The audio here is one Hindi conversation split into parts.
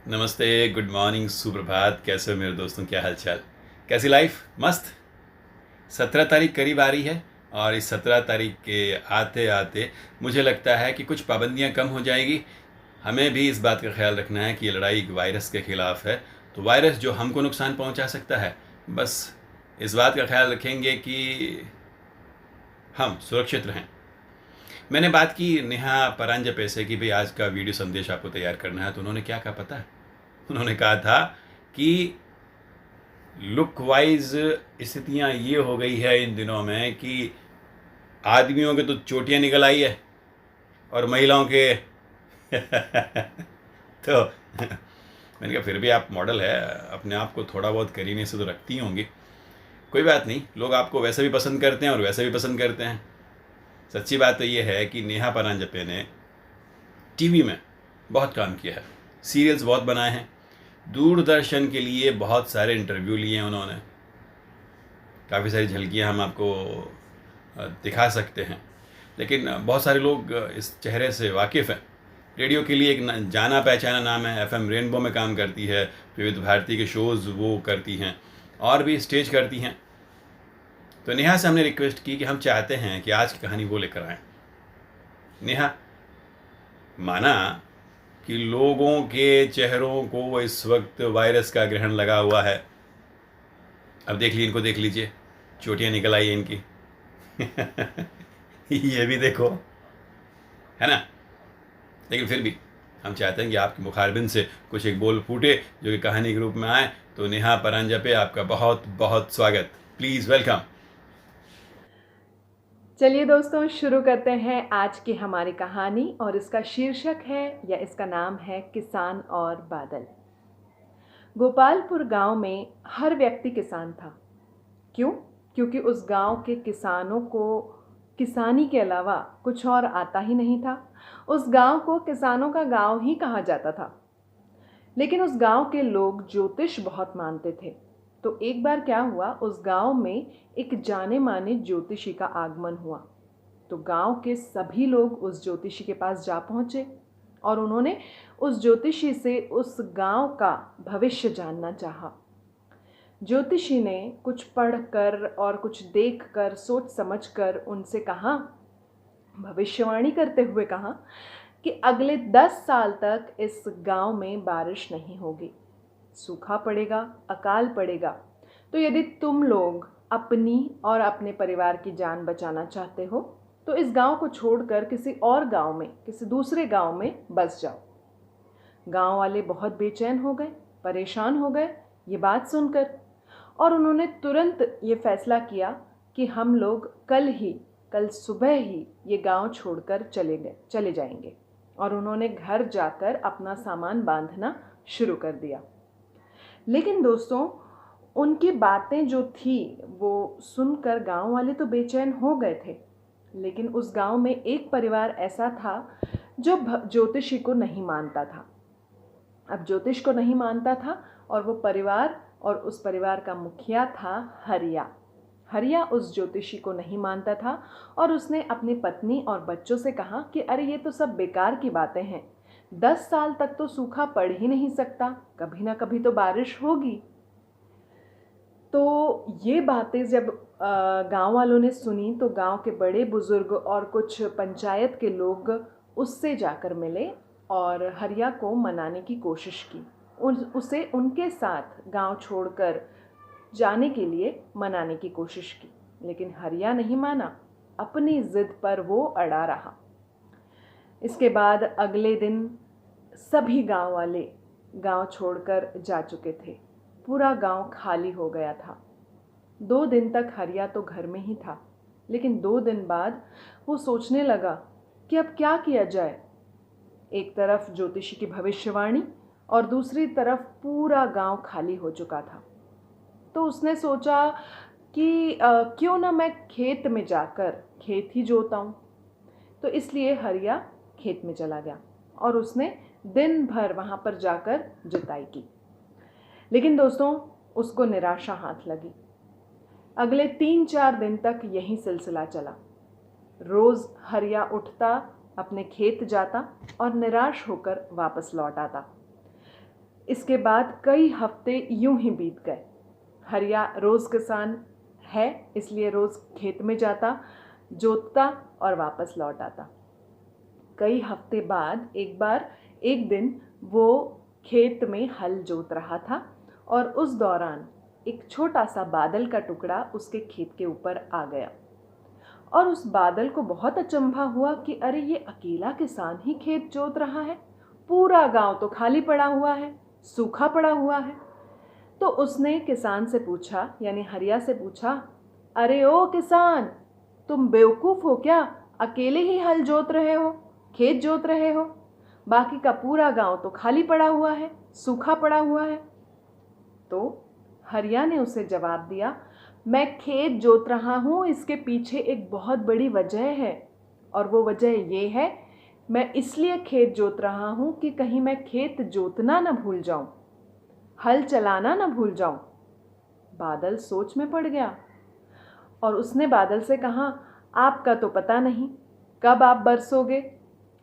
नमस्ते, गुड मॉर्निंग, सुप्रभात। कैसे हो मेरे दोस्तों? क्या हाल चाल? कैसी लाइफ? मस्त। 17 तारीख करीब आ रही है और इस 17 तारीख के आते आते मुझे लगता है कि कुछ पाबंदियां कम हो जाएगी। हमें भी इस बात का ख्याल रखना है कि ये लड़ाई एक वायरस के ख़िलाफ़ है। तो वायरस जो हमको नुकसान पहुंचा सकता है, बस इस बात का ख्याल रखेंगे कि हम सुरक्षित रहें। मैंने बात की नेहा परांजपे से कि भाई आज का वीडियो संदेश आपको तैयार करना है, तो उन्होंने क्या कहा पता है? उन्होंने कहा था कि लुक वाइज स्थितियाँ ये हो गई है इन दिनों में कि आदमियों के तो चोटियाँ निकल आई है और महिलाओं के तो मैंने कहा फिर भी आप मॉडल है, अपने आप को थोड़ा बहुत करीने से तो रखती होंगी। कोई बात नहीं, लोग आपको वैसे भी पसंद करते हैं और वैसे भी पसंद करते हैं। सच्ची बात तो ये है कि नेहा परांजपे ने टीवी में बहुत काम किया है, सीरियल्स बहुत बनाए हैं, दूरदर्शन के लिए बहुत सारे इंटरव्यू लिए हैं उन्होंने। काफ़ी सारी झलकियाँ हम आपको दिखा सकते हैं, लेकिन बहुत सारे लोग इस चेहरे से वाकिफ़ हैं। रेडियो के लिए एक जाना पहचाना नाम है, एफएम रेनबो में काम करती है, विविध भारती के शोज़ वो करती हैं और भी स्टेज करती हैं। तो नेहा से हमने रिक्वेस्ट की कि हम चाहते हैं कि आज की कहानी वो लेकर आएँ। नेहा माना कि लोगों के चेहरों को इस वक्त वायरस का ग्रहण लगा हुआ है। अब देख लीजिए, इनको देख लीजिए, चोटियाँ निकल आई हैं इनकी। ये भी देखो, है ना? लेकिन फिर भी हम चाहते हैं कि आपके मुखारबिन से कुछ एक बोल फूटे जो कि कहानी के रूप में आए। तो नेहा परांजपे, आपका बहुत बहुत स्वागत। Please welcome. चलिए दोस्तों, शुरू करते हैं आज की हमारी कहानी। और इसका शीर्षक है या इसका नाम है किसान और बादल। गोपालपुर गांव में हर व्यक्ति किसान था। क्यों? क्योंकि उस गांव के किसानों को किसानी के अलावा कुछ और आता ही नहीं था। उस गांव को किसानों का गांव ही कहा जाता था। लेकिन उस गांव के लोग ज्योतिष बहुत मानते थे। तो एक बार क्या हुआ, उस गांव में एक जाने माने ज्योतिषी का आगमन हुआ। तो गांव के सभी लोग उस ज्योतिषी के पास जा पहुंचे और उन्होंने उस ज्योतिषी से उस गांव का भविष्य जानना चाहा। ज्योतिषी ने कुछ पढ़कर और कुछ देखकर सोच समझकर उनसे कहा, भविष्यवाणी करते हुए कहा कि अगले 10 साल तक इस गांव में बारिश नहीं होगी, सूखा पड़ेगा, अकाल पड़ेगा। तो यदि तुम लोग अपनी और अपने परिवार की जान बचाना चाहते हो तो इस गांव को छोड़कर किसी और गांव में, किसी दूसरे गांव में बस जाओ। गांव वाले बहुत बेचैन हो गए, परेशान हो गए ये बात सुनकर, और उन्होंने तुरंत ये फैसला किया कि हम लोग कल सुबह ही ये गांव छोड़कर चले जाएंगे। और उन्होंने घर जाकर अपना सामान बांधना शुरू कर दिया। लेकिन दोस्तों, उनकी बातें जो थी वो सुनकर गांव वाले तो बेचैन हो गए थे। लेकिन उस गांव में एक परिवार ऐसा था जो ज्योतिषी को नहीं मानता था। अब ज्योतिष को नहीं मानता था और वो परिवार, और उस परिवार का मुखिया था हरिया। हरिया उस ज्योतिषी को नहीं मानता था और उसने अपनी पत्नी और बच्चों से कहा कि अरे ये तो सब बेकार की बातें हैं, 10 साल तक तो सूखा पड़ ही नहीं सकता, कभी ना कभी तो बारिश होगी। तो ये बातें जब गांव वालों ने सुनी तो गांव के बड़े बुजुर्ग और कुछ पंचायत के लोग उससे जाकर मिले और हरिया को मनाने की कोशिश की, उसे उनके साथ गांव छोड़कर जाने के लिए मनाने की कोशिश की। लेकिन हरिया नहीं माना, अपनी जिद पर वो अड़ा रहा। इसके बाद अगले दिन सभी गांव वाले गांव छोड़कर जा चुके थे। पूरा गांव खाली हो गया था। 2 दिन तक हरिया तो घर में ही था, लेकिन 2 दिन बाद वो सोचने लगा कि अब क्या किया जाए। एक तरफ ज्योतिषी की भविष्यवाणी और दूसरी तरफ पूरा गांव खाली हो चुका था। तो उसने सोचा कि क्यों ना मैं खेत में जाकर खेत ही जोताऊं। तो इसलिए हरिया खेत में चला गया और उसने दिन भर वहां पर जाकर जुताई की। लेकिन दोस्तों, उसको निराशा हाथ लगी। अगले 3-4 दिन तक यही सिलसिला चला। रोज हरिया उठता, अपने खेत जाता और निराश होकर वापस लौट आता। इसके बाद कई हफ्ते यूं ही बीत गए। हरिया रोज़ किसान है, इसलिए रोज़ खेत में जाता, जोतता और वापस लौट आता। कई हफ्ते बाद एक दिन वो खेत में हल जोत रहा था और उस दौरान एक छोटा सा बादल का टुकड़ा उसके खेत के ऊपर आ गया और उस बादल को बहुत अचंभा हुआ कि अरे ये अकेला किसान ही खेत जोत रहा है, पूरा गांव तो खाली पड़ा हुआ है, सूखा पड़ा हुआ है। तो उसने किसान से पूछा, यानी हरिया से पूछा, अरे ओ किसान, तुम बेवकूफ़ हो क्या? अकेले ही हल जोत रहे हो, खेत जोत रहे हो, बाकी का पूरा गांव तो खाली पड़ा हुआ है, सूखा पड़ा हुआ है। तो हरिया ने उसे जवाब दिया, मैं खेत जोत रहा हूँ, इसके पीछे एक बहुत बड़ी वजह है और वो वजह ये है, मैं इसलिए खेत जोत रहा हूँ कि कहीं मैं खेत जोतना ना भूल जाऊँ, हल चलाना ना भूल जाऊँ। बादल सोच में पड़ गया और उसने बादल से कहा, आपका तो पता नहीं कब आप बरसोगे,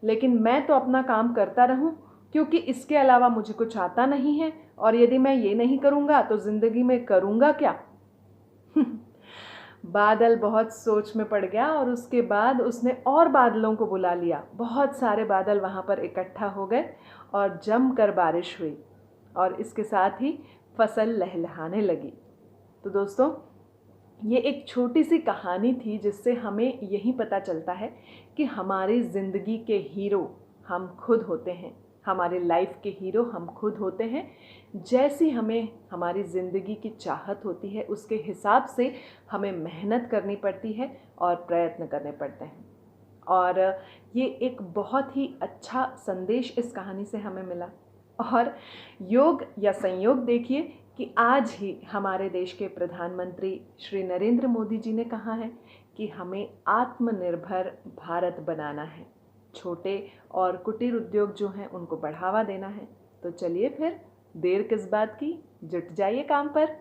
लेकिन मैं तो अपना काम करता रहूं क्योंकि इसके अलावा मुझे कुछ आता नहीं है और यदि मैं ये नहीं करूँगा तो ज़िंदगी में करूँगा क्या? बादल बहुत सोच में पड़ गया और उसके बाद उसने और बादलों को बुला लिया। बहुत सारे बादल वहाँ पर इकट्ठा हो गए और जमकर बारिश हुई और इसके साथ ही फसल लहलहाने लगी। तो दोस्तों, ये एक छोटी सी कहानी थी जिससे हमें यही पता चलता है कि हमारी ज़िंदगी के हीरो हम खुद होते हैं, हमारे लाइफ के हीरो हम खुद होते हैं। जैसी हमें हमारी ज़िंदगी की चाहत होती है उसके हिसाब से हमें मेहनत करनी पड़ती है और प्रयत्न करने पड़ते हैं। और ये एक बहुत ही अच्छा संदेश इस कहानी से हमें मिला। और योग या संयोग देखिए कि आज ही हमारे देश के प्रधानमंत्री श्री नरेंद्र मोदी जी ने कहा है कि हमें आत्मनिर्भर भारत बनाना है, छोटे और कुटीर उद्योग जो हैं उनको बढ़ावा देना है। तो चलिए फिर देर किस बात की, जुट जाइए काम पर।